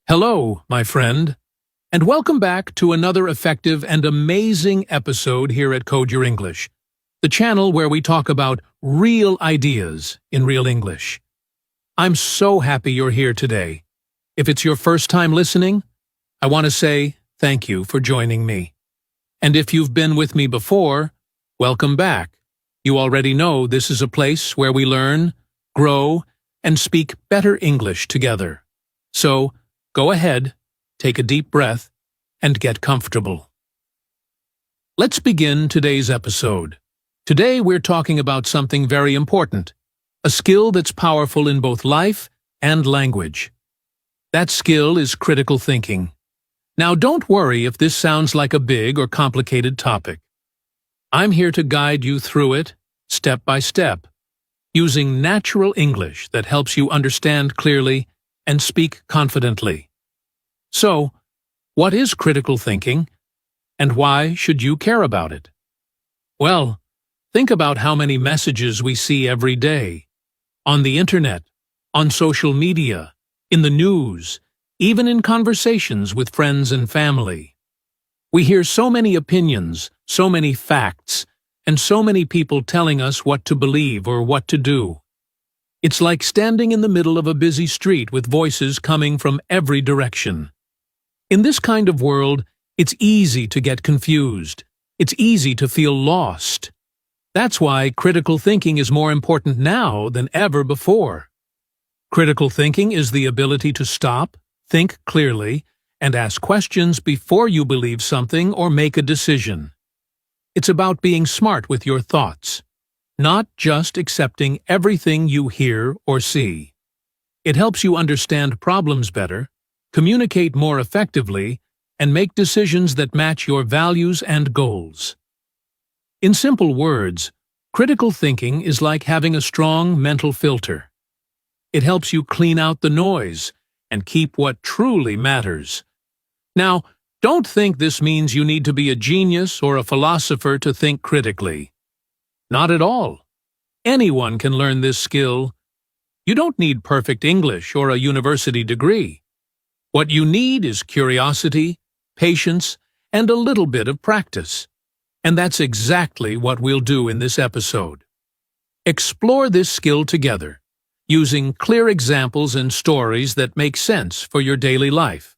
Hello, my friend, and welcome back to another effective and amazing episode here at Code Your English, the channel where we talk about real ideas in real English. I'm so happy you're here today. If it's your first time listening, I want to say thank you for joining me. And if you've been with me before, welcome back. You already know this is a place where we learn, grow, and speak better English together. So, go ahead, take a deep breath, and get comfortable. Let's begin today's episode. Today we're talking about something very important, a skill that's powerful in both life and language. That skill is critical thinking. Now don't worry if this sounds like a big or complicated topic. I'm here to guide you through it, step by step, using natural English that helps you understand clearly and speak confidently. So, what is critical thinking, and why should you care about it? Well, think about how many messages we see every day. On the internet, on social media, in the news, even in conversations with friends and family. We hear so many opinions, so many facts, and so many people telling us what to believe or what to do. It's like standing in the middle of a busy street with voices coming from every direction. In this kind of world, it's easy to get confused. It's easy to feel lost. That's why critical thinking is more important now than ever before. Critical thinking is the ability to stop, think clearly, and ask questions before you believe something or make a decision. It's about being smart with your thoughts, not just accepting everything you hear or see. It helps you understand problems better, communicate more effectively, and make decisions that match your values and goals. In simple words, critical thinking is like having a strong mental filter. It helps you clean out the noise and keep what truly matters. Now, don't think this means you need to be a genius or a philosopher to think critically. Not at all. Anyone can learn this skill. You don't need perfect English or a university degree. What you need is curiosity, patience, and a little bit of practice. And that's exactly what we'll do in this episode. Explore this skill together, using clear examples and stories that make sense for your daily life.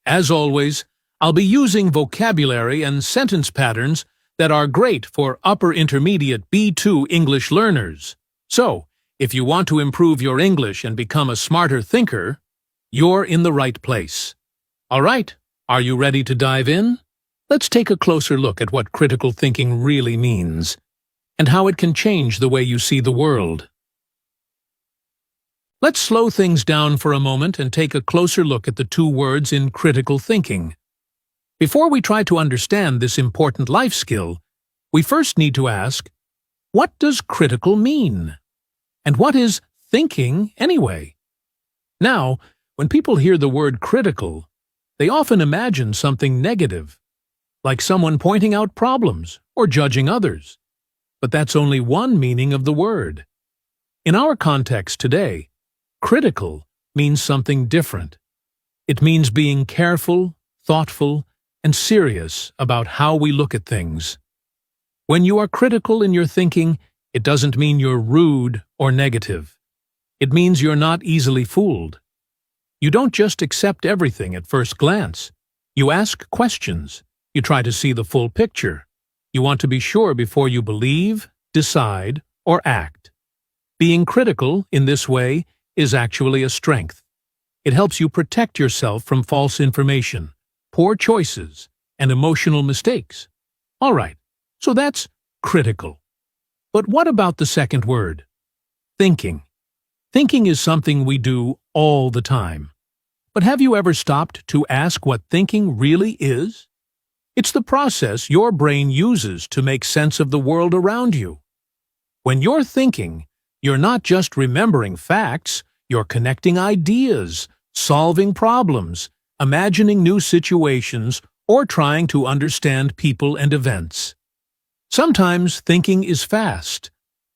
As always, I'll be using vocabulary and sentence patterns that are great for upper intermediate B2 English learners. So, if you want to improve your English and become a smarter thinker, you're in the right place. All right, are you ready to dive in? Let's take a closer look at what critical thinking really means, and how it can change the way you see the world. Let's slow things down for a moment and take a closer look at the two words in critical thinking. Before we try to understand this important life skill, we first need to ask, what does critical mean? And what is thinking anyway? Now, when people hear the word critical, they often imagine something negative, like someone pointing out problems or judging others. But that's only one meaning of the word. In our context today, critical means something different. It means being careful, thoughtful, and serious about how we look at things. When you are critical in your thinking, it doesn't mean you're rude or negative. It means you're not easily fooled. You don't just accept everything at first glance. You ask questions. You try to see the full picture. You want to be sure before you believe, decide, or act. Being critical in this way is actually a strength. It helps you protect yourself from false information, poor choices, and emotional mistakes. All right, so that's critical. But what about the second word? Thinking. Thinking is something we do all the time. But have you ever stopped to ask what thinking really is? It's the process your brain uses to make sense of the world around you. When you're thinking, you're not just remembering facts, you're connecting ideas, solving problems, imagining new situations, or trying to understand people and events. Sometimes thinking is fast,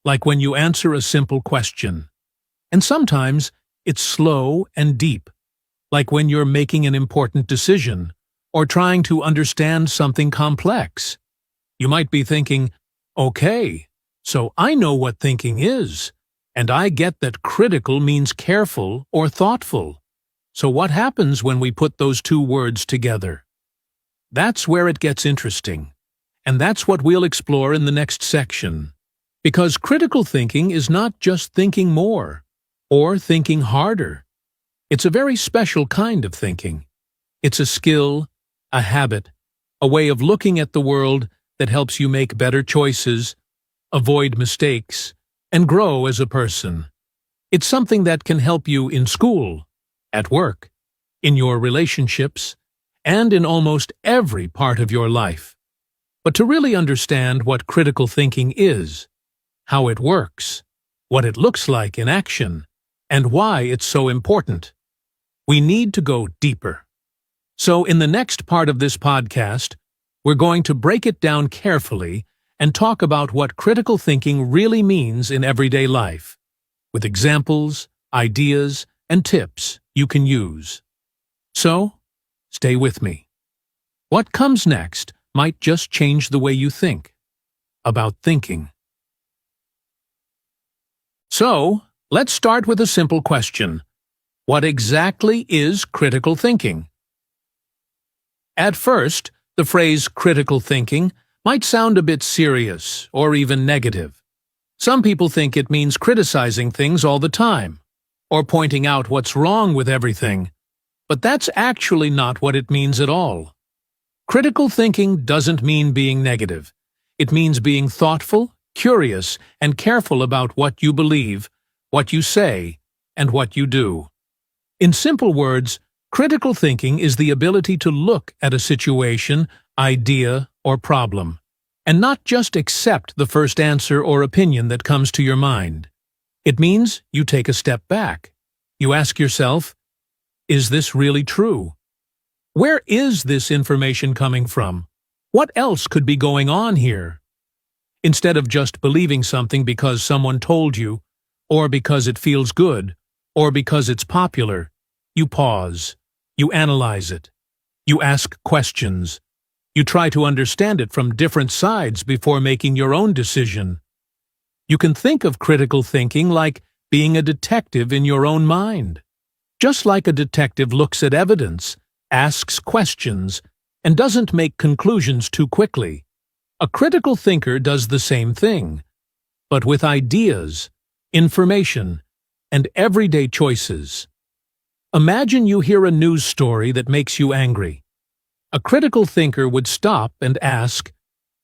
like when you answer a simple question. And sometimes it's slow and deep, like when you're making an important decision or trying to understand something complex. You might be thinking, okay, so I know what thinking is, and I get that critical means careful or thoughtful. So what happens when we put those two words together? That's where it gets interesting, and that's what we'll explore in the next section. Because critical thinking is not just thinking more or thinking harder. It's a very special kind of thinking. It's a skill, a habit, a way of looking at the world that helps you make better choices, avoid mistakes, and grow as a person. It's something that can help you in school, at work, in your relationships, and in almost every part of your life. But to really understand what critical thinking is, how it works, what it looks like in action, and why it's so important, we need to go deeper. So in the next part of this podcast, we're going to break it down carefully and talk about what critical thinking really means in everyday life, with examples, ideas, and tips you can use. So, stay with me. What comes next might just change the way you think about thinking. So, let's start with a simple question. What exactly is critical thinking? At first, the phrase critical thinking might sound a bit serious or even negative. Some people think it means criticizing things all the time, or pointing out what's wrong with everything. But that's actually not what it means at all. Critical thinking doesn't mean being negative. It means being thoughtful, curious, and careful about what you believe, what you say, and what you do. In simple words, critical thinking is the ability to look at a situation, idea, or problem, and not just accept the first answer or opinion that comes to your mind. It means you take a step back. You ask yourself, is this really true? Where is this information coming from? What else could be going on here? Instead of just believing something because someone told you, or because it feels good, or because it's popular, you pause, you analyze it, you ask questions, you try to understand it from different sides before making your own decision. You can think of critical thinking like being a detective in your own mind. Just like a detective looks at evidence, asks questions, and doesn't make conclusions too quickly, a critical thinker does the same thing, but with ideas, information, and everyday choices. Imagine you hear a news story that makes you angry. A critical thinker would stop and ask,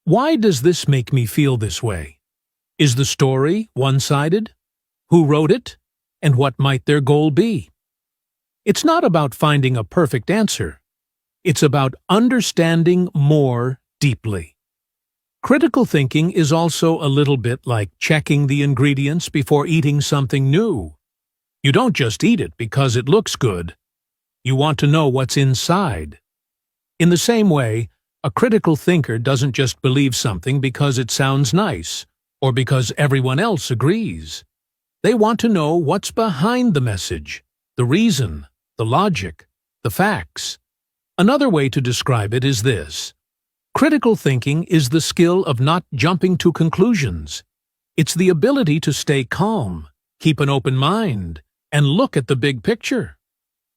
why does this make me feel this way? Is the story one-sided? Who wrote it? And what might their goal be? It's not about finding a perfect answer. It's about understanding more deeply. Critical thinking is also a little bit like checking the ingredients before eating something new. You don't just eat it because it looks good. You want to know what's inside. In the same way, a critical thinker doesn't just believe something because it sounds nice or because everyone else agrees. They want to know what's behind the message, the reason, the logic, the facts. Another way to describe it is this. Critical thinking is the skill of not jumping to conclusions. It's the ability to stay calm, keep an open mind, and look at the big picture.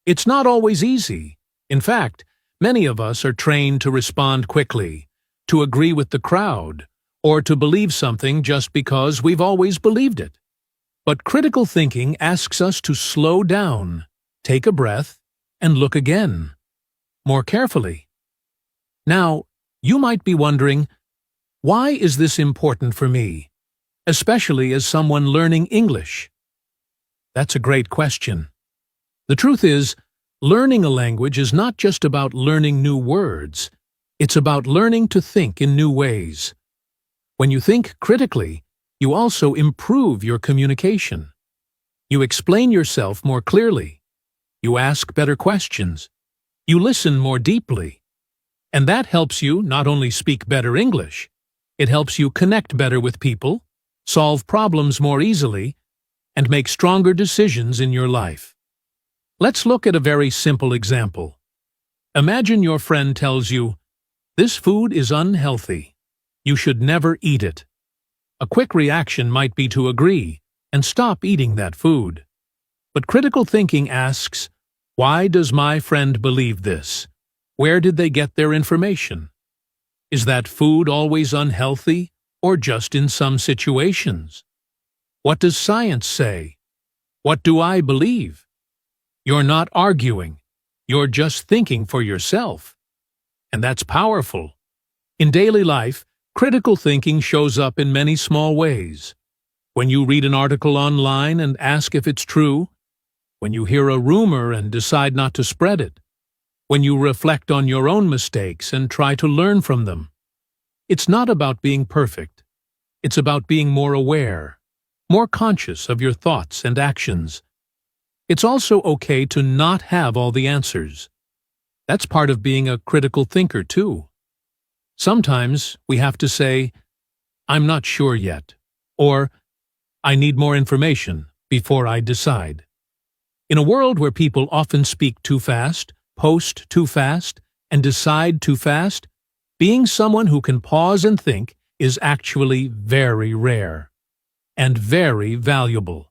It's not always easy. In fact, many of us are trained to respond quickly, to agree with the crowd, or to believe something just because we've always believed it. But critical thinking asks us to slow down, take a breath, and look again, more carefully. Now, you might be wondering, why is this important for me, especially as someone learning English? That's a great question. The truth is, learning a language is not just about learning new words. It's about learning to think in new ways. When you think critically, you also improve your communication. You explain yourself more clearly. You ask better questions. You listen more deeply. And that helps you not only speak better English, it helps you connect better with people, solve problems more easily, and make stronger decisions in your life. Let's look at a very simple example. Imagine your friend tells you, "This food is unhealthy. You should never eat it." A quick reaction might be to agree and stop eating that food. But critical thinking asks, why does my friend believe this? Where did they get their information? Is that food always unhealthy, or just in some situations? What does science say? What do I believe? You're not arguing. You're just thinking for yourself. And that's powerful. In daily life, critical thinking shows up in many small ways. When you read an article online and ask if it's true, when you hear a rumor and decide not to spread it, when you reflect on your own mistakes and try to learn from them. It's not about being perfect. It's about being more aware, more conscious of your thoughts and actions. It's also okay to not have all the answers. That's part of being a critical thinker, too. Sometimes we have to say, "I'm not sure yet," or "I need more information before I decide." In a world where people often speak too fast, post too fast, and decide too fast, being someone who can pause and think is actually very rare and very valuable.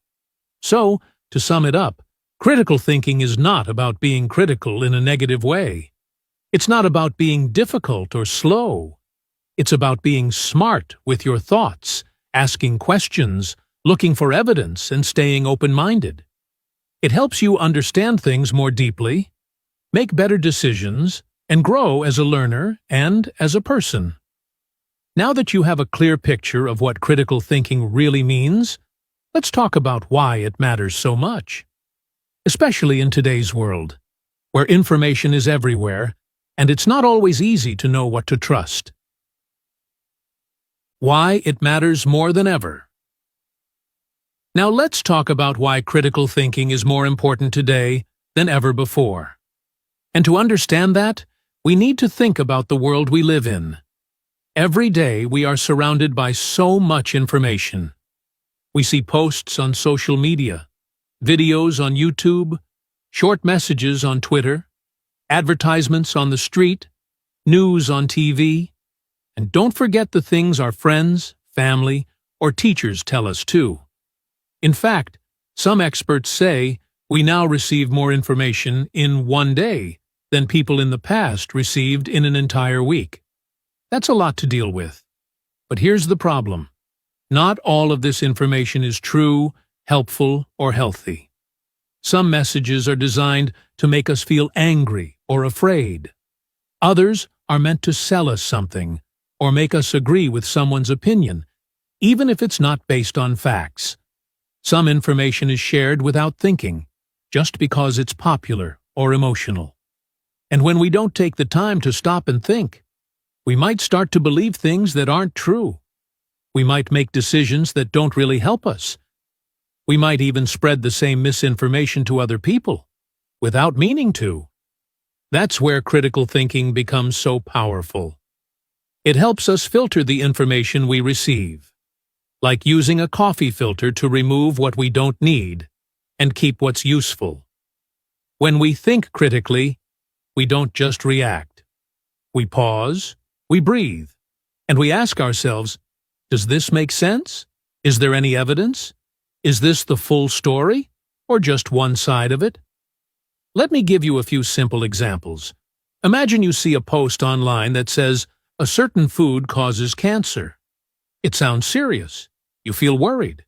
So, to sum it up, critical thinking is not about being critical in a negative way. It's not about being difficult or slow. It's about being smart with your thoughts, asking questions, looking for evidence, and staying open-minded. It helps you understand things more deeply, make better decisions, and grow as a learner and as a person. Now that you have a clear picture of what critical thinking really means, let's talk about why it matters so much. Especially in today's world, where information is everywhere, and it's not always easy to know what to trust. Why it matters more than ever. Now let's talk about why critical thinking is more important today than ever before. And to understand that, we need to think about the world we live in. Every day we are surrounded by so much information. We see posts on social media, videos on YouTube, short messages on Twitter, advertisements on the street, news on TV, and don't forget the things our friends, family, or teachers tell us too. In fact, some experts say we now receive more information in one day than people in the past received in an entire week. That's a lot to deal with. But here's the problem. Not all of this information is true, helpful, or healthy. Some messages are designed to make us feel angry or afraid. Others are meant to sell us something or make us agree with someone's opinion, even if it's not based on facts. Some information is shared without thinking, just because it's popular or emotional. And when we don't take the time to stop and think, we might start to believe things that aren't true. We might make decisions that don't really help us. We might even spread the same misinformation to other people, without meaning to. That's where critical thinking becomes so powerful. It helps us filter the information we receive, like using a coffee filter to remove what we don't need and keep what's useful. When we think critically, we don't just react. We pause, we breathe, and we ask ourselves, does this make sense? Is there any evidence? Is this the full story, or just one side of it? Let me give you a few simple examples. Imagine you see a post online that says, a certain food causes cancer. It sounds serious. You feel worried.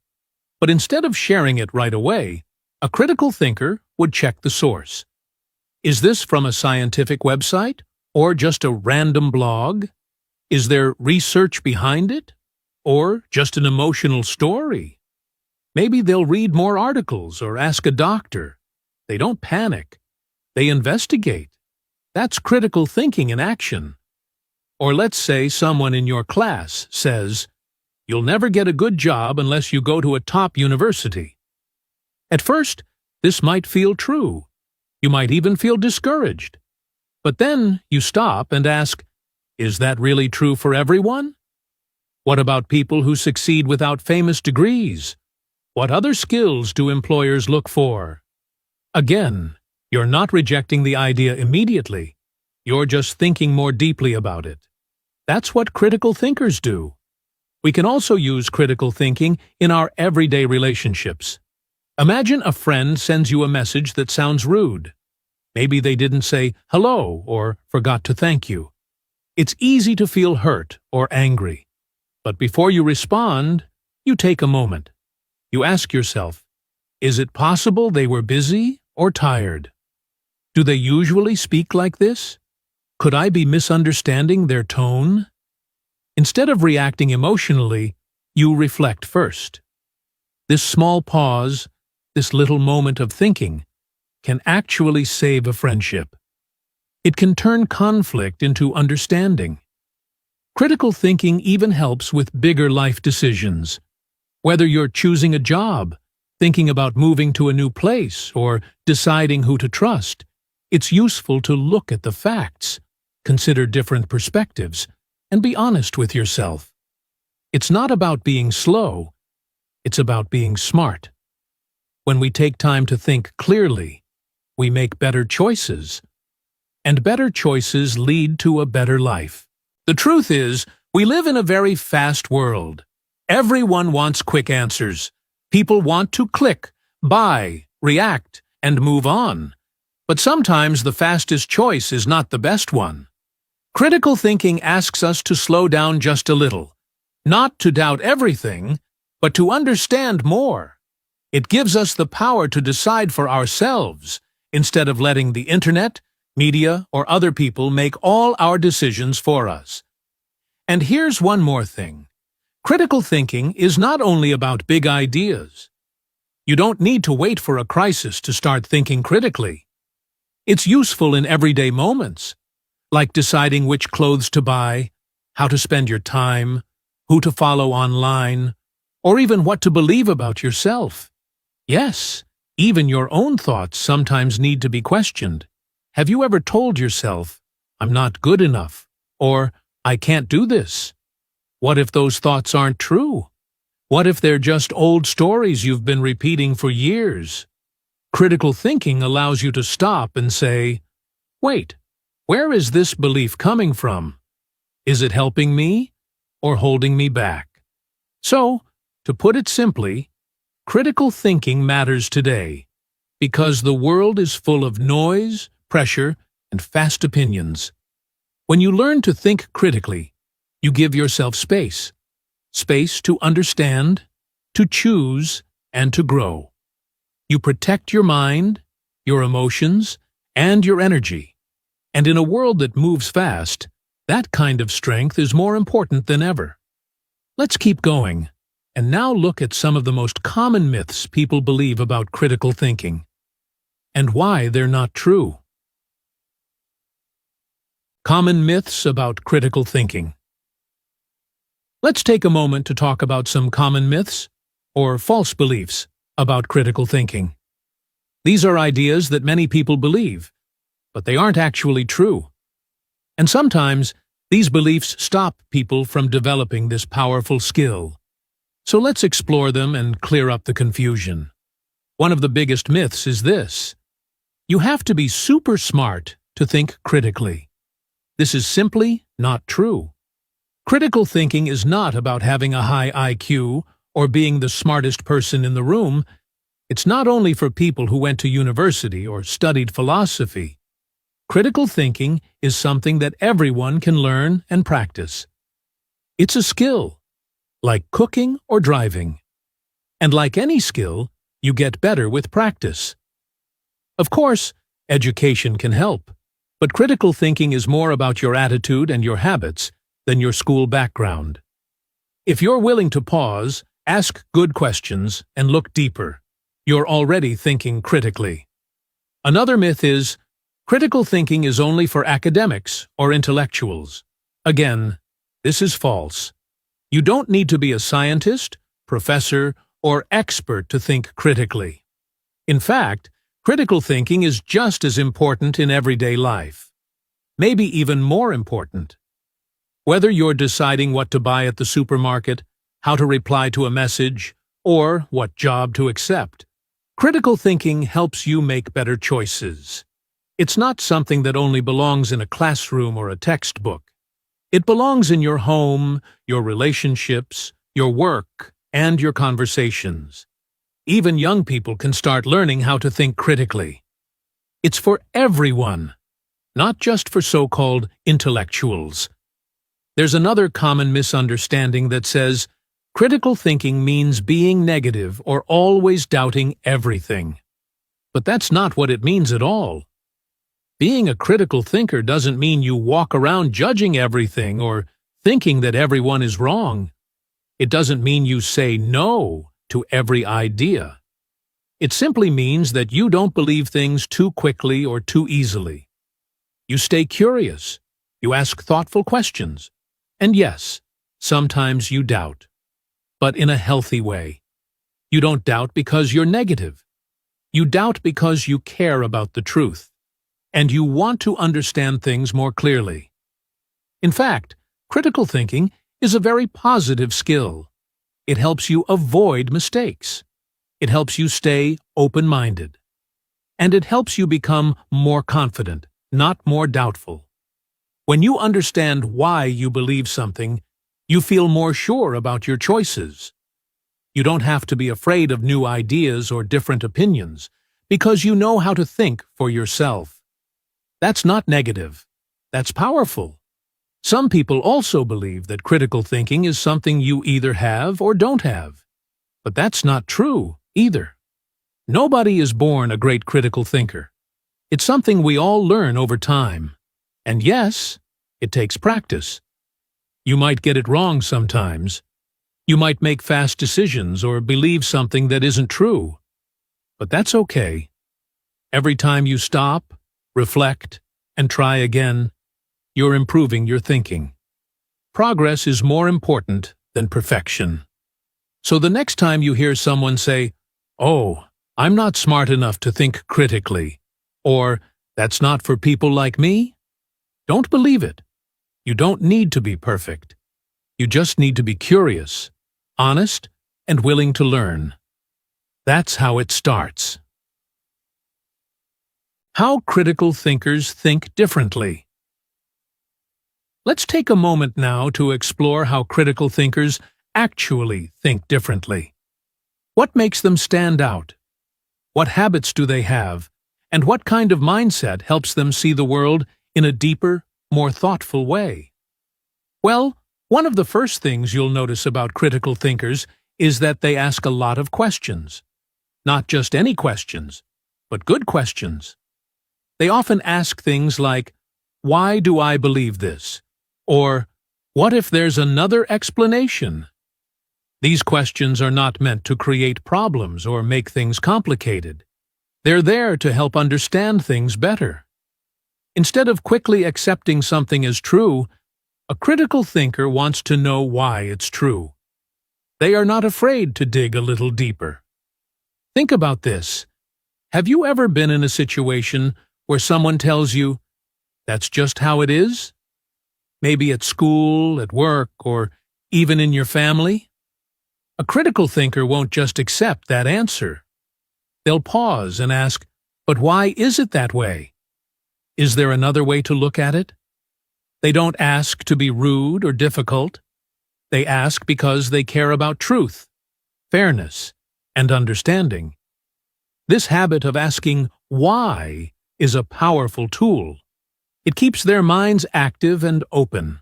But instead of sharing it right away, a critical thinker would check the source. Is this from a scientific website, or just a random blog? Is there research behind it, or just an emotional story? Maybe they'll read more articles or ask a doctor. They don't panic. They investigate. That's critical thinking in action. Or let's say someone in your class says, "You'll never get a good job unless you go to a top university." At first, this might feel true. You might even feel discouraged. But then you stop and ask, is that really true for everyone? What about people who succeed without famous degrees? What other skills do employers look for? Again, You're not rejecting the idea immediately. You're just thinking more deeply about it. That's what critical thinkers do. We can also use critical thinking in our everyday relationships. Imagine a friend sends you a message that sounds rude. Maybe they didn't say hello or forgot to thank you. It's easy to feel hurt or angry. But before you respond, you take a moment. You ask yourself, is it possible they were busy or tired? Do they usually speak like this? Could I be misunderstanding their tone? Instead of reacting emotionally, you reflect first. This small pause, this little moment of thinking, can actually save a friendship. It can turn conflict into understanding. Critical thinking even helps with bigger life decisions. Whether you're choosing a job, thinking about moving to a new place, or deciding who to trust, it's useful to look at the facts, consider different perspectives, and be honest with yourself. It's not about being slow, it's about being smart. When we take time to think clearly, we make better choices. And better choices lead to a better life. The truth is, we live in a very fast world. Everyone wants quick answers. People want to click, buy, react, and move on. But sometimes the fastest choice is not the best one. Critical thinking asks us to slow down just a little, not to doubt everything, but to understand more. It gives us the power to decide for ourselves, instead of letting the internet, media, or other people make all our decisions for us. And here's one more thing. Critical thinking is not only about big ideas. You don't need to wait for a crisis to start thinking critically. It's useful in everyday moments, like deciding which clothes to buy, how to spend your time, who to follow online, or even what to believe about yourself. Yes, even your own thoughts sometimes need to be questioned. Have you ever told yourself, I'm not good enough, or I can't do this? What if those thoughts aren't true? What if they're just old stories you've been repeating for years? Critical thinking allows you to stop and say, wait, where is this belief coming from? Is it helping me or holding me back? So, to put it simply, critical thinking matters today because the world is full of noise, pressure, and fast opinions. When you learn to think critically, you give yourself space. Space to understand, to choose, and to grow. You protect your mind, your emotions, and your energy. And in a world that moves fast, that kind of strength is more important than ever. Let's keep going, and now look at some of the most common myths people believe about critical thinking, and why they're not true. Common myths about critical thinking. Let's take a moment to talk about some common myths, or false beliefs, about critical thinking. These are ideas that many people believe, but they aren't actually true. And sometimes, these beliefs stop people from developing this powerful skill. So let's explore them and clear up the confusion. One of the biggest myths is this: you have to be super smart to think critically. This is simply not true. Critical thinking is not about having a high IQ or being the smartest person in the room. It's not only for people who went to university or studied philosophy. Critical thinking is something that everyone can learn and practice. It's a skill, like cooking or driving. And like any skill, you get better with practice. Of course, education can help, but critical thinking is more about your attitude and your habits than your school background. If you're willing to pause, ask good questions, and look deeper, you're already thinking critically. Another myth is, critical thinking is only for academics or intellectuals. Again, this is false. You don't need to be a scientist, professor, or expert to think critically. In fact, critical thinking is just as important in everyday life. Maybe even more important. Whether you're deciding what to buy at the supermarket, how to reply to a message, or what job to accept, Critical thinking helps you make better choices. It's not something that only belongs in a classroom or a textbook. It belongs in your home, your relationships, your work, and your conversations. Even young people can start learning how to think critically. It's for everyone, not just for so-called intellectuals. There's another common misunderstanding that says critical thinking means being negative or always doubting everything. But that's not what it means at all. Being a critical thinker doesn't mean you walk around judging everything or thinking that everyone is wrong. It doesn't mean you say no to every idea. It simply means that you don't believe things too quickly or too easily. You stay curious. You ask thoughtful questions. And yes, sometimes you doubt. But in a healthy way. You don't doubt because you're negative. You doubt because you care about the truth. And you want to understand things more clearly. In fact, critical thinking is a very positive skill. It helps you avoid mistakes. It helps you stay open-minded. And it helps you become more confident, not more doubtful. When you understand why you believe something, you feel more sure about your choices. You don't have to be afraid of new ideas or different opinions, because you know how to think for yourself. That's not negative. That's powerful. Some people also believe that critical thinking is something you either have or don't have. But that's not true either. Nobody is born a great critical thinker. It's something we all learn over time. And yes, it takes practice. You might get it wrong sometimes. You might make fast decisions or believe something that isn't true. But that's okay. Every time you stop, reflect, and try again, you're improving your thinking. Progress is more important than perfection. So the next time you hear someone say, "Oh, I'm not smart enough to think critically," or "That's not for people like me," don't believe it. You don't need to be perfect. You just need to be curious, honest, and willing to learn. That's how it starts. How critical thinkers think differently. Let's take a moment now to explore how critical thinkers actually think differently. What makes them stand out? What habits do they have? And what kind of mindset helps them see the world in a deeper, more thoughtful way? Well, one of the first things you'll notice about critical thinkers is that they ask a lot of questions. Not just any questions, but good questions. They often ask things like, "Why do I believe this?" Or, "What if there's another explanation?" These questions are not meant to create problems or make things complicated. They're there to help understand things better. Instead of quickly accepting something as true, a critical thinker wants to know why it's true. They are not afraid to dig a little deeper. Think about this. Have you ever been in a situation where someone tells you, "That's just how it is"? Maybe at school, at work, or even in your family? A critical thinker won't just accept that answer. They'll pause and ask, "But why is it that way? Is there another way to look at it?" They don't ask to be rude or difficult. They ask because they care about truth, fairness, and understanding. This habit of asking why is a powerful tool. It keeps their minds active and open.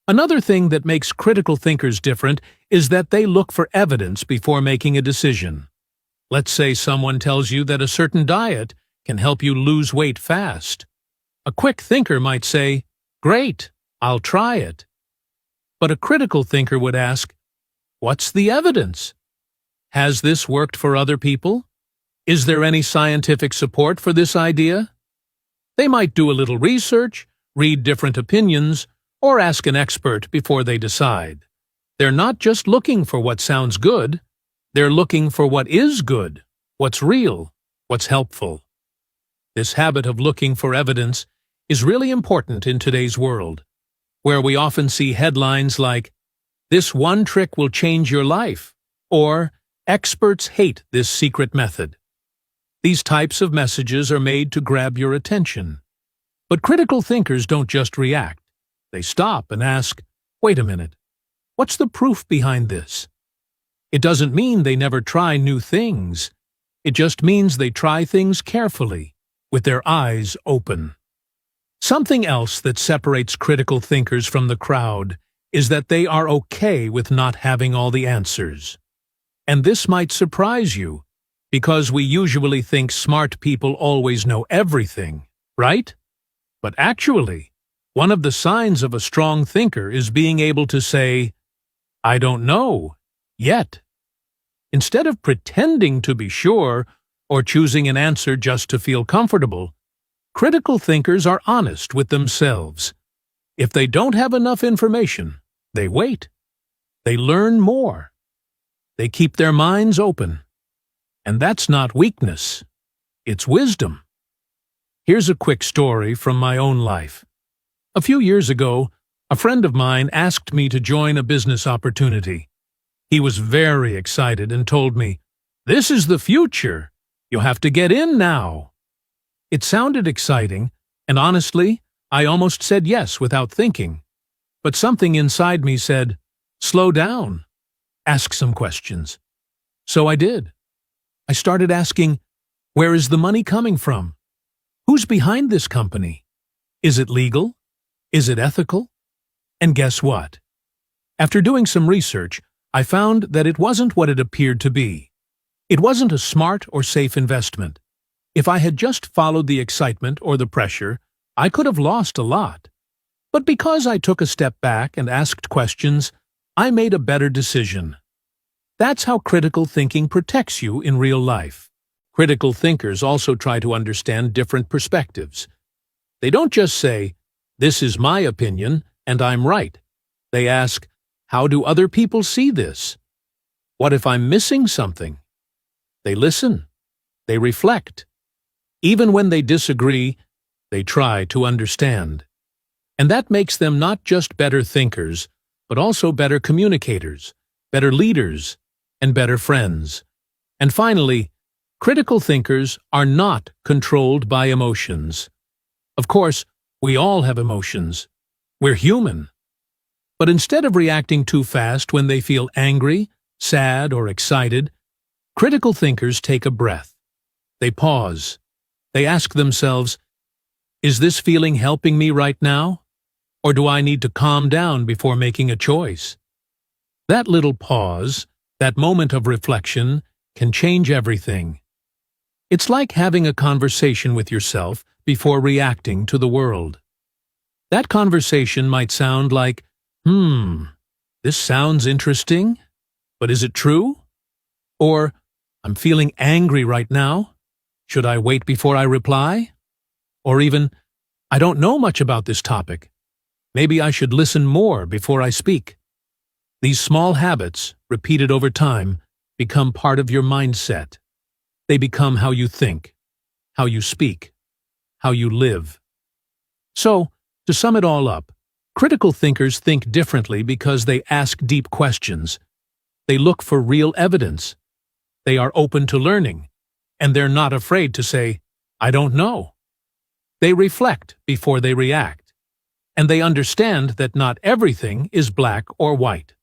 Another thing that makes critical thinkers different is that they look for evidence before making a decision. Let's say someone tells you that a certain diet can help you lose weight fast. A quick thinker might say, "Great, I'll try it." But a critical thinker would ask, "What's the evidence? Has this worked for other people? Is there any scientific support for this idea?" They might do a little research, read different opinions, or ask an expert before they decide. They're not just looking for what sounds good, they're looking for what is good, what's real, what's helpful. This habit of looking for evidence is really important in today's world, where we often see headlines like, "This one trick will change your life," or "Experts hate this secret method." These types of messages are made to grab your attention. But critical thinkers don't just react. They stop and ask, wait a minute, what's the proof behind this? It doesn't mean they never try new things. It just means they try things carefully, with their eyes open. Something else that separates critical thinkers from the crowd is that they are okay with not having all the answers. And this might surprise you, because we usually think smart people always know everything, right? But actually, one of the signs of a strong thinker is being able to say, I don't know, yet. Instead of pretending to be sure or choosing an answer just to feel comfortable, critical thinkers are honest with themselves. If they don't have enough information, they wait. They learn more. They keep their minds open. And that's not weakness. It's wisdom. Here's a quick story from my own life. A few years ago, a friend of mine asked me to join a business opportunity. He was very excited and told me, "This is the future. You'll have to get in now." It sounded exciting, and honestly, I almost said yes without thinking. But something inside me said, slow down. Ask some questions. So I did. I started asking, where is the money coming from? Who's behind this company? Is it legal? Is it ethical? And guess what? After doing some research, I found that it wasn't what it appeared to be. It wasn't a smart or safe investment. If I had just followed the excitement or the pressure, I could have lost a lot. But because I took a step back and asked questions, I made a better decision. That's how critical thinking protects you in real life. Critical thinkers also try to understand different perspectives. They don't just say, this is my opinion and I'm right. They ask, how do other people see this? What if I'm missing something? They listen. They reflect. Even when they disagree, they try to understand. And that makes them not just better thinkers, but also better communicators, better leaders, and better friends. And finally, critical thinkers are not controlled by emotions. Of course, we all have emotions. We're human. But instead of reacting too fast when they feel angry, sad, or excited, critical thinkers take a breath. They pause. They ask themselves, is this feeling helping me right now? Or do I need to calm down before making a choice? That little pause, that moment of reflection, can change everything. It's like having a conversation with yourself before reacting to the world. That conversation might sound like, this sounds interesting, but is it true? Or, I'm feeling angry right now. Should I wait before I reply? Or even, I don't know much about this topic. Maybe I should listen more before I speak. These small habits, repeated over time, become part of your mindset. They become how you think, how you speak, how you live. So, to sum it all up, critical thinkers think differently because they ask deep questions. They look for real evidence. They are open to learning, and they're not afraid to say, I don't know. They reflect before they react, and they understand that not everything is black or white.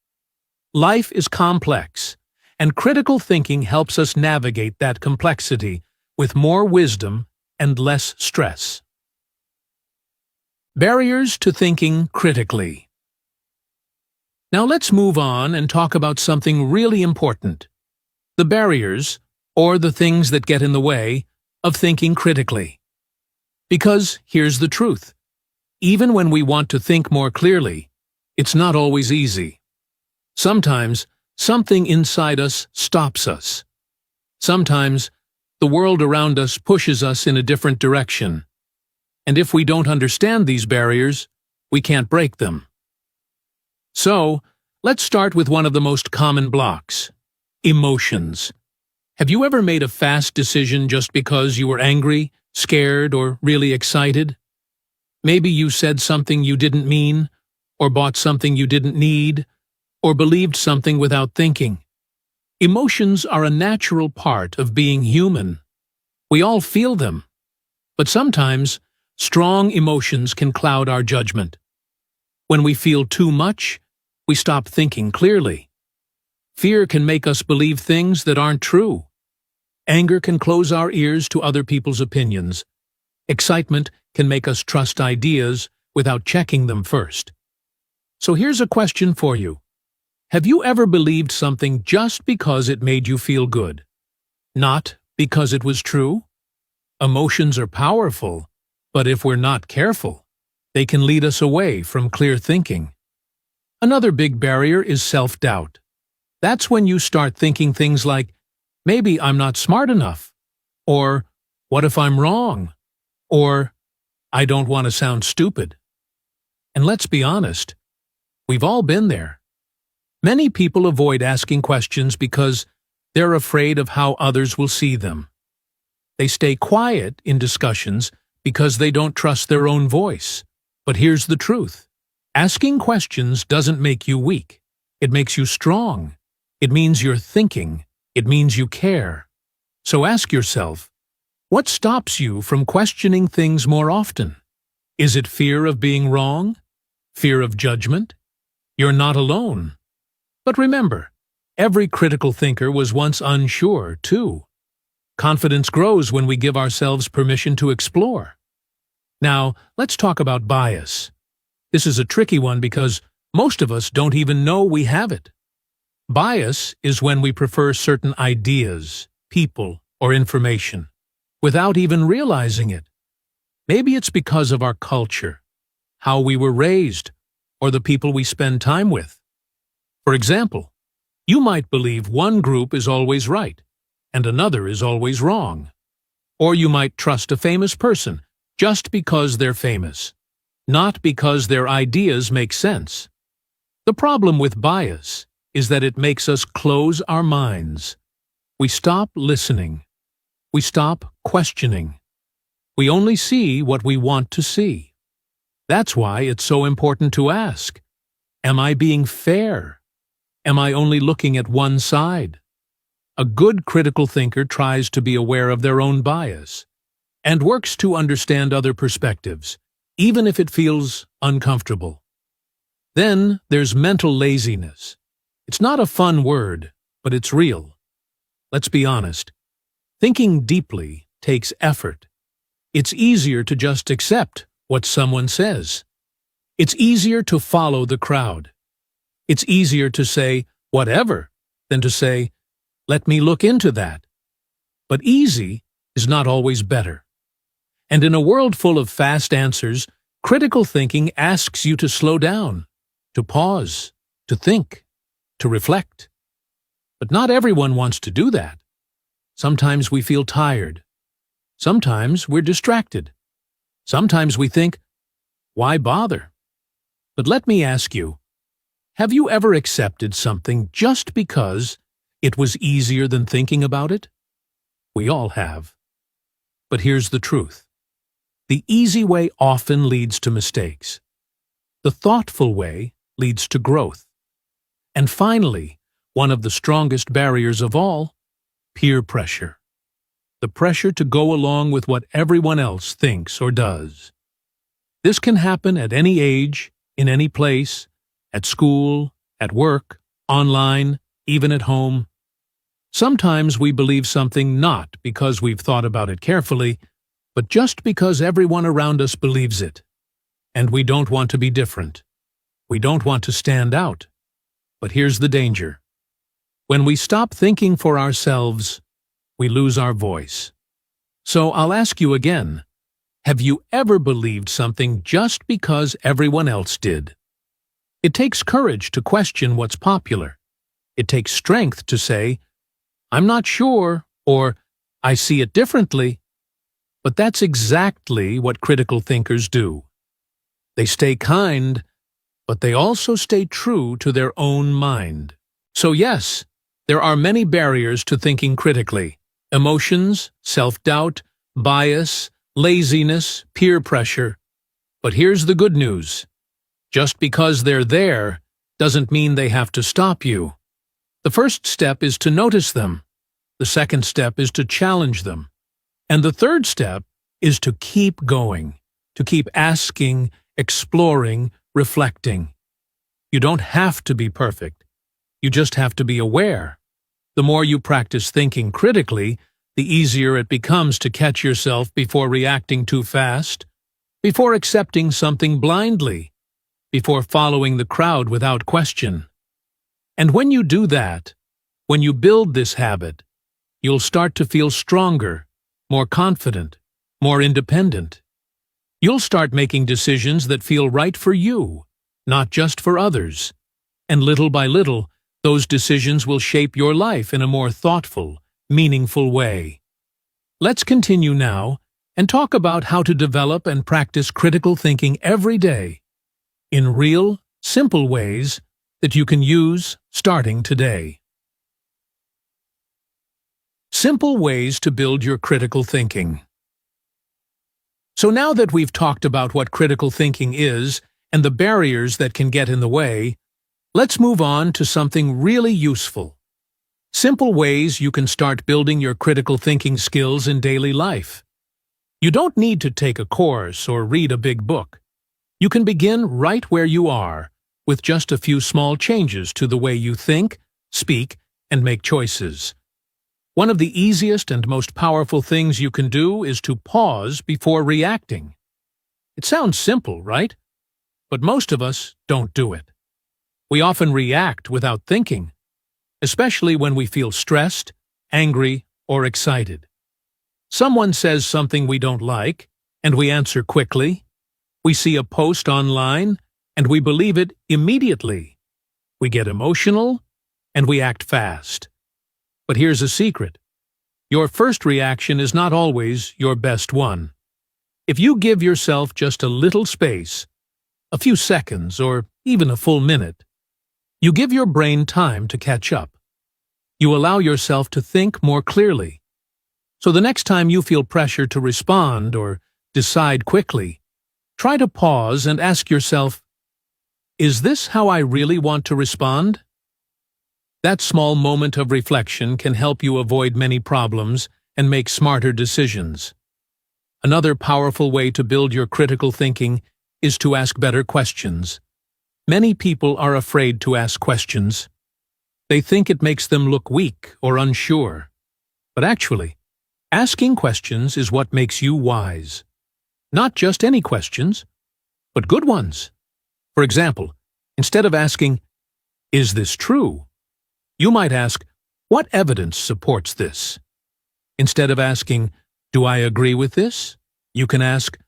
Life is complex, and critical thinking helps us navigate that complexity with more wisdom and less stress. Barriers to thinking critically. Now let's move on and talk about something really important. The barriers, or the things that get in the way, of thinking critically. Because here's the truth. Even when we want to think more clearly, it's not always easy. Sometimes, something inside us stops us. Sometimes, the world around us pushes us in a different direction. And if we don't understand these barriers, we can't break them. So, let's start with one of the most common blocks: emotions. Have you ever made a fast decision just because you were angry, scared, or really excited? Maybe you said something you didn't mean, or bought something you didn't need, or believed something without thinking. Emotions are a natural part of being human. We all feel them, but sometimes strong emotions can cloud our judgment. When we feel too much, we stop thinking clearly. Fear can make us believe things that aren't true. Anger can close our ears to other people's opinions. Excitement can make us trust ideas without checking them first. So here's a question for you. Have you ever believed something just because it made you feel good? Not because it was true? Emotions are powerful, but if we're not careful, they can lead us away from clear thinking. Another big barrier is self-doubt. That's when you start thinking things like, maybe I'm not smart enough, or what if I'm wrong, or I don't want to sound stupid. And let's be honest, we've all been there. Many people avoid asking questions because they're afraid of how others will see them. They stay quiet in discussions because they don't trust their own voice. But here's the truth. Asking questions doesn't make you weak. It makes you strong. It means you're thinking. It means you care. So ask yourself, what stops you from questioning things more often? Is it fear of being wrong? Fear of judgment? You're not alone. But remember, every critical thinker was once unsure, too. Confidence grows when we give ourselves permission to explore. Now, let's talk about bias. This is a tricky one because most of us don't even know we have it. Bias is when we prefer certain ideas, people, or information, without even realizing it. Maybe it's because of our culture, how we were raised, or the people we spend time with. For example, you might believe one group is always right, and another is always wrong. Or you might trust a famous person just because they're famous, not because their ideas make sense. The problem with bias is that it makes us close our minds. We stop listening. We stop questioning. We only see what we want to see. That's why it's so important to ask, am I being fair? Am I only looking at one side? A good critical thinker tries to be aware of their own bias and works to understand other perspectives, even if it feels uncomfortable. Then there's mental laziness. It's not a fun word, but it's real. Let's be honest. Thinking deeply takes effort. It's easier to just accept what someone says. It's easier to follow the crowd. It's easier to say, whatever, than to say, let me look into that. But easy is not always better. And in a world full of fast answers, critical thinking asks you to slow down, to pause, to think, to reflect. But not everyone wants to do that. Sometimes we feel tired. Sometimes we're distracted. Sometimes we think, why bother? But let me ask you, have you ever accepted something just because it was easier than thinking about it? We all have. But here's the truth. The easy way often leads to mistakes. The thoughtful way leads to growth. And finally, one of the strongest barriers of all, peer pressure. The pressure to go along with what everyone else thinks or does. This can happen at any age, in any place, at school, at work, online, even at home. Sometimes we believe something not because we've thought about it carefully, but just because everyone around us believes it. And we don't want to be different. We don't want to stand out. But here's the danger. When we stop thinking for ourselves, we lose our voice. So I'll ask you again, have you ever believed something just because everyone else did? It takes courage to question what's popular. It takes strength to say, I'm not sure, or I see it differently. But that's exactly what critical thinkers do. They stay kind, but they also stay true to their own mind. So yes, there are many barriers to thinking critically. Emotions, self-doubt, bias, laziness, peer pressure. But here's the good news. Just because they're there doesn't mean they have to stop you. The first step is to notice them. The second step is to challenge them. And the third step is to keep going, to keep asking, exploring, reflecting. You don't have to be perfect. You just have to be aware. The more you practice thinking critically, the easier it becomes to catch yourself before reacting too fast, before accepting something blindly, before following the crowd without question. And when you do that, when you build this habit, you'll start to feel stronger, more confident, more independent. You'll start making decisions that feel right for you, not just for others. And little by little, those decisions will shape your life in a more thoughtful, meaningful way. Let's continue now and talk about how to develop and practice critical thinking every day in real, simple ways that you can use starting today. Simple ways to build your critical thinking. So now that we've talked about what critical thinking is and the barriers that can get in the way, let's move on to something really useful. Simple ways you can start building your critical thinking skills in daily life. You don't need to take a course or read a big book. You can begin right where you are, with just a few small changes to the way you think, speak, and make choices. One of the easiest and most powerful things you can do is to pause before reacting. It sounds simple, right? But most of us don't do it. We often react without thinking, especially when we feel stressed, angry, or excited. Someone says something we don't like, and we answer quickly. We see a post online, and we believe it immediately. We get emotional, and we act fast. But here's a secret. Your first reaction is not always your best one. If you give yourself just a little space, a few seconds, or even a full minute, you give your brain time to catch up. You allow yourself to think more clearly. So the next time you feel pressure to respond or decide quickly, try to pause and ask yourself, is this how I really want to respond? That small moment of reflection can help you avoid many problems and make smarter decisions. Another powerful way to build your critical thinking is to ask better questions. Many people are afraid to ask questions. They think it makes them look weak or unsure. But actually, asking questions is what makes you wise. Not just any questions, but good ones. For example, instead of asking, "Is this true?" you might ask, "What evidence supports this?" Instead of asking, "Do I agree with this?" you can ask,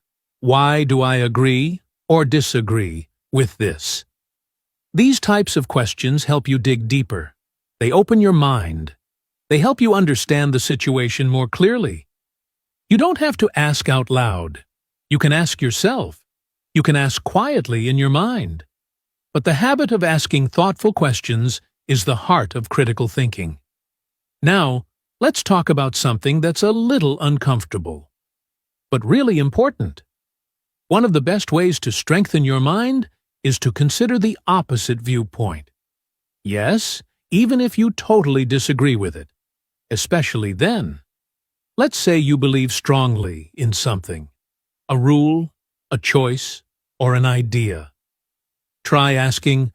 "Why do I agree or disagree with this?" These types of questions help you dig deeper. They open your mind. They help you understand the situation more clearly. You don't have to ask out loud. You can ask yourself. You can ask quietly in your mind. But the habit of asking thoughtful questions is the heart of critical thinking. Now, let's talk about something that's a little uncomfortable, but really important. One of the best ways to strengthen your mind is to consider the opposite viewpoint. Yes, even if you totally disagree with it, especially then. Let's say you believe strongly in something, a rule, a choice, or an idea. Try asking,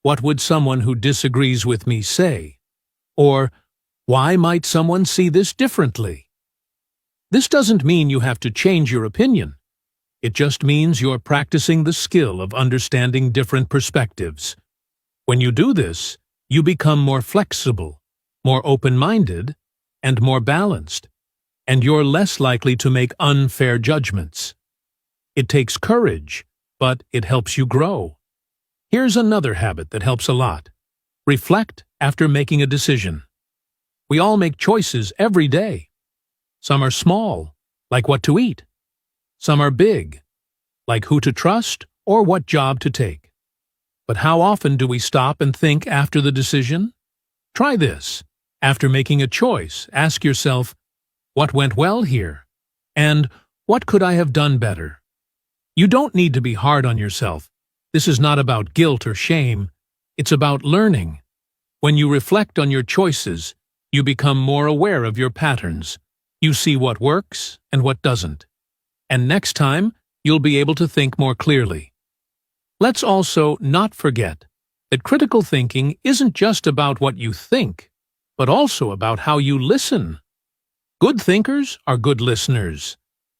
"What would someone who disagrees with me say?" Or, "Why might someone see this differently?" This doesn't mean you have to change your opinion. It just means you're practicing the skill of understanding different perspectives. When you do this, you become more flexible, more open-minded, and more balanced, and you're less likely to make unfair judgments. It takes courage, but it helps you grow. Here's another habit that helps a lot. Reflect after making a decision. We all make choices every day. Some are small, like what to eat. Some are big, like who to trust or what job to take. But how often do we stop and think after the decision? Try this. After making a choice, ask yourself, "What went well here?" And "What could I have done better?" You don't need to be hard on yourself. This is not about guilt or shame. It's about learning. When you reflect on your choices, you become more aware of your patterns. You see what works and what doesn't. And next time, you'll be able to think more clearly. Let's also not forget that critical thinking isn't just about what you think, but also about how you listen. Good thinkers are good listeners.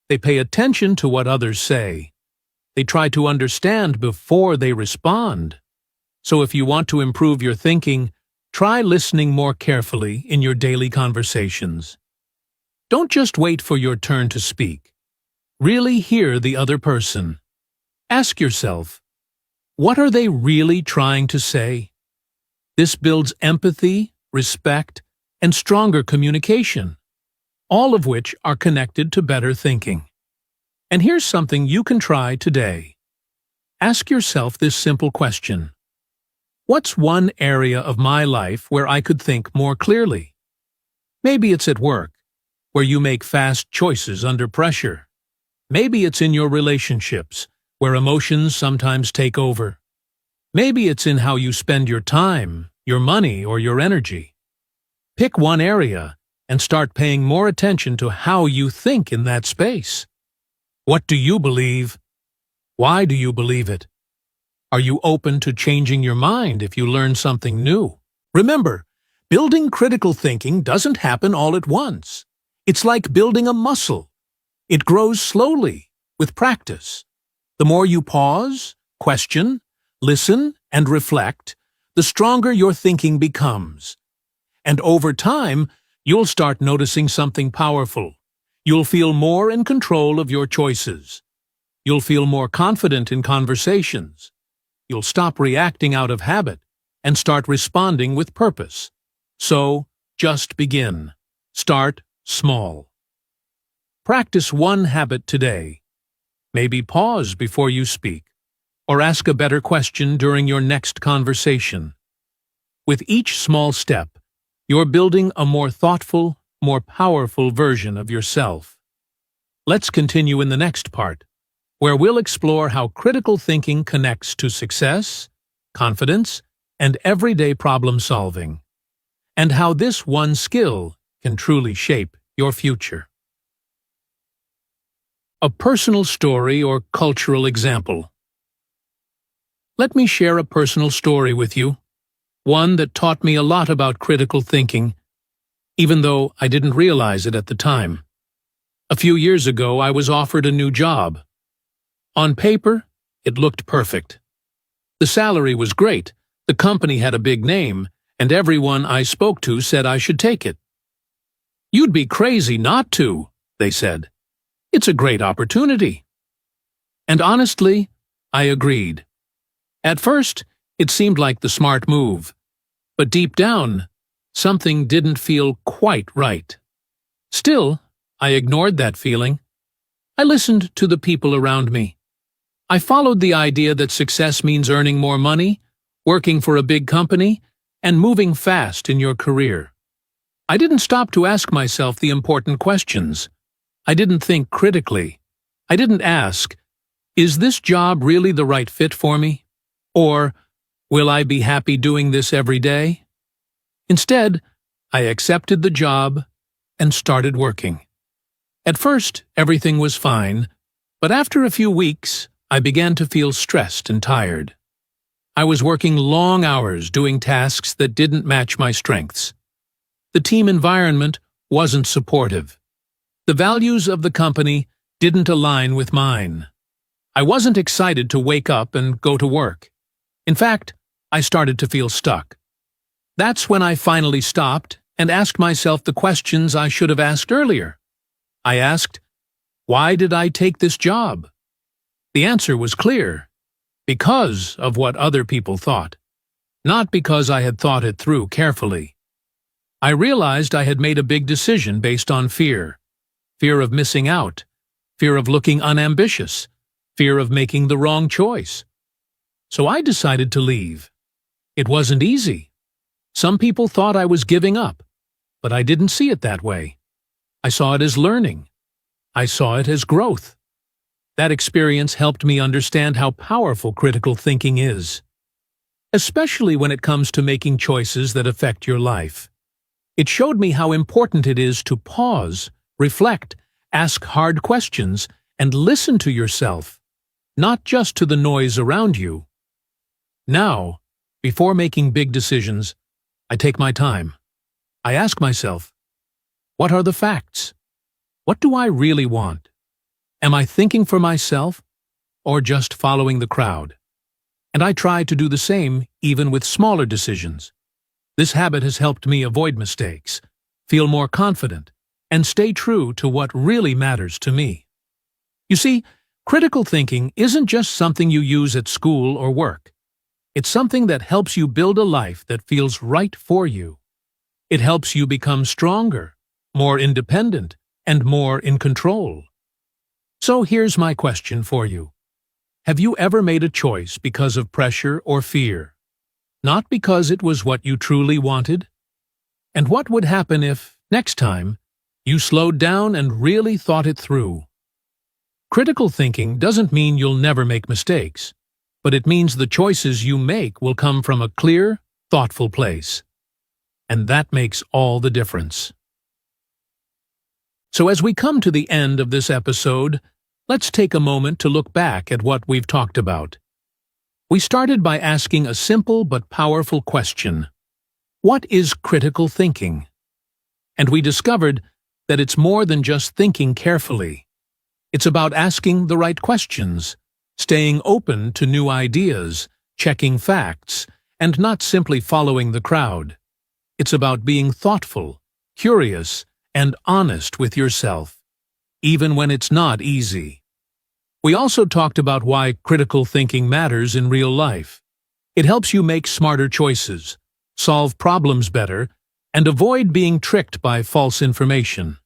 They pay attention to what others say. They try to understand before they respond. So if you want to improve your thinking, try listening more carefully in your daily conversations. Don't just wait for your turn to speak. Really hear the other person. Ask yourself, what are they really trying to say? This builds empathy, respect, and stronger communication, all of which are connected to better thinking. And here's something you can try today. Ask yourself this simple question. What's one area of my life where I could think more clearly? Maybe it's at work, where you make fast choices under pressure. Maybe it's in your relationships, where emotions sometimes take over. Maybe it's in how you spend your time, your money, or your energy. Pick one area and start paying more attention to how you think in that space. What do you believe? Why do you believe it? Are you open to changing your mind if you learn something new? Remember, building critical thinking doesn't happen all at once. It's like building a muscle. It grows slowly, with practice. The more you pause, question, listen, and reflect, the stronger your thinking becomes. And over time, you'll start noticing something powerful. You'll feel more in control of your choices. You'll feel more confident in conversations. You'll stop reacting out of habit and start responding with purpose. So, just begin. Start small. Practice one habit today. Maybe pause before you speak, or ask a better question during your next conversation. With each small step, you're building a more thoughtful, more powerful version of yourself. Let's continue in the next part, where we'll explore how critical thinking connects to success, confidence, and everyday problem solving, and how this one skill can truly shape your future. A personal story or cultural example. Let me share a personal story with you, one that taught me a lot about critical thinking, even though I didn't realize it at the time. A few years ago, I was offered a new job. On paper, it looked perfect. The salary was great, the company had a big name, and everyone I spoke to said I should take it. "You'd be crazy not to," they said. "It's a great opportunity." And honestly, I agreed. At first, it seemed like the smart move, but deep down, something didn't feel quite right. Still, I ignored that feeling. I listened to the people around me. I followed the idea that success means earning more money, working for a big company, and moving fast in your career. I didn't stop to ask myself the important questions. I didn't think critically. I didn't ask, is this job really the right fit for me? Or, will I be happy doing this every day? Instead, I accepted the job and started working. At first, everything was fine, but after a few weeks, I began to feel stressed and tired. I was working long hours doing tasks that didn't match my strengths. The team environment wasn't supportive. The values of the company didn't align with mine. I wasn't excited to wake up and go to work. In fact, I started to feel stuck. That's when I finally stopped and asked myself the questions I should have asked earlier. I asked, why did I take this job? The answer was clear. Because of what other people thought. Not because I had thought it through carefully. I realized I had made a big decision based on fear. Fear of missing out. Fear of looking unambitious. Fear of making the wrong choice. So I decided to leave. It wasn't easy. Some people thought I was giving up, but I didn't see it that way. I saw it as learning. I saw it as growth. That experience helped me understand how powerful critical thinking is, especially when it comes to making choices that affect your life. It showed me how important it is to pause, reflect, ask hard questions, and listen to yourself, not just to the noise around you. Now, before making big decisions, I take my time. I ask myself, what are the facts? What do I really want? Am I thinking for myself or just following the crowd? And I try to do the same even with smaller decisions. This habit has helped me avoid mistakes, feel more confident, and stay true to what really matters to me. You see, critical thinking isn't just something you use at school or work. It's something that helps you build a life that feels right for you. It helps you become stronger, more independent, and more in control. So here's my question for you. Have you ever made a choice because of pressure or fear? Not because it was what you truly wanted? And what would happen if, next time, you slowed down and really thought it through? Critical thinking doesn't mean you'll never make mistakes, but it means the choices you make will come from a clear, thoughtful place. And that makes all the difference. So as we come to the end of this episode, let's take a moment to look back at what we've talked about. We started by asking a simple but powerful question. What is critical thinking? And we discovered that it's more than just thinking carefully. It's about asking the right questions, staying open to new ideas, checking facts, and not simply following the crowd. It's about being thoughtful, curious, and honest with yourself, even when it's not easy. We also talked about why critical thinking matters in real life. It helps you make smarter choices, solve problems better, and avoid being tricked by false information.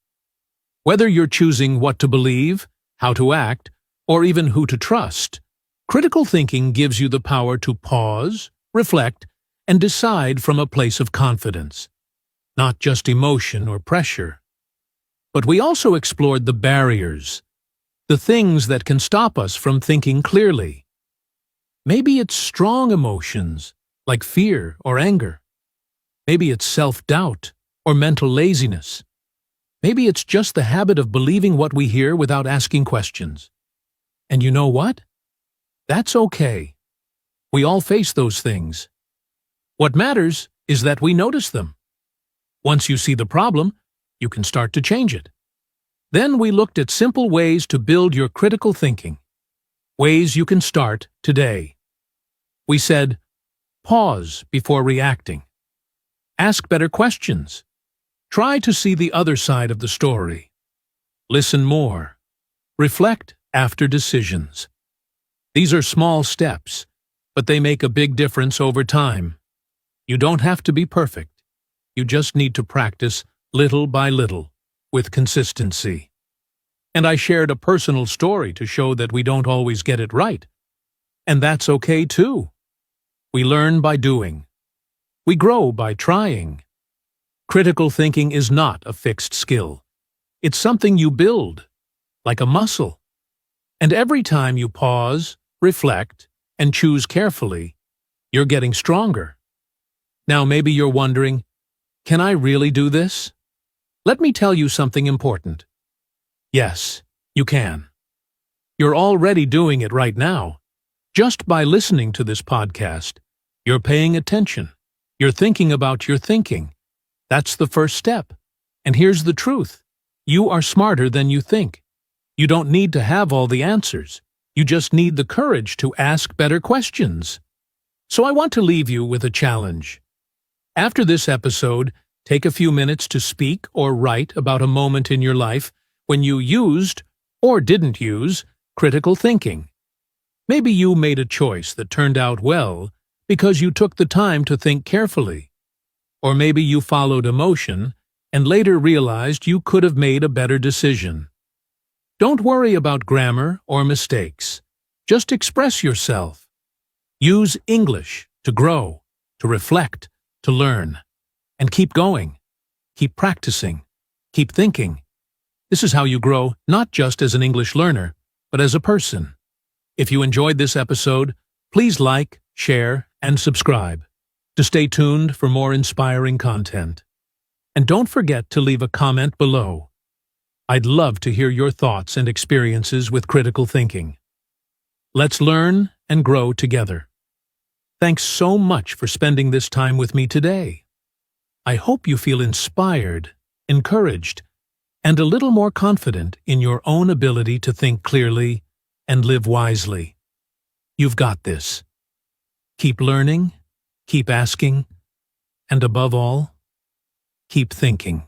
Whether you're choosing what to believe, how to act, or even who to trust, critical thinking gives you the power to pause, reflect, and decide from a place of confidence, not just emotion or pressure. But we also explored the barriers, the things that can stop us from thinking clearly. Maybe it's strong emotions, like fear or anger. Maybe it's self-doubt or mental laziness. Maybe it's just the habit of believing what we hear without asking questions. And you know what? That's okay. We all face those things. What matters is that we notice them. Once you see the problem, you can start to change it. Then we looked at simple ways to build your critical thinking, ways you can start today. We said, pause before reacting. Ask better questions. Try to see the other side of the story. Listen more. Reflect after decisions. These are small steps, but they make a big difference over time. You don't have to be perfect. You just need to practice little by little, with consistency. And I shared a personal story to show that we don't always get it right. And that's okay too. We learn by doing. We grow by trying. Critical thinking is not a fixed skill. It's something you build, like a muscle. And every time you pause, reflect, and choose carefully, you're getting stronger. Now maybe you're wondering, can I really do this? Let me tell you something important. Yes, you can. You're already doing it right now. Just by listening to this podcast, you're paying attention. You're thinking about your thinking. That's the first step. And here's the truth. You are smarter than you think. You don't need to have all the answers. You just need the courage to ask better questions. So I want to leave you with a challenge. After this episode, take a few minutes to speak or write about a moment in your life when you used, or didn't use, critical thinking. Maybe you made a choice that turned out well because you took the time to think carefully. Or maybe you followed emotion and later realized you could have made a better decision. Don't worry about grammar or mistakes. Just express yourself. Use English to grow, to reflect, to learn. And keep going. Keep practicing. Keep thinking. This is how you grow, not just as an English learner, but as a person. If you enjoyed this episode, please like, share, and subscribe to stay tuned for more inspiring content. And don't forget to leave a comment below. I'd love to hear your thoughts and experiences with critical thinking. Let's learn and grow together. Thanks so much for spending this time with me today. I hope you feel inspired, encouraged, and a little more confident in your own ability to think clearly and live wisely. You've got this. Keep learning, keep asking, and above all, keep thinking.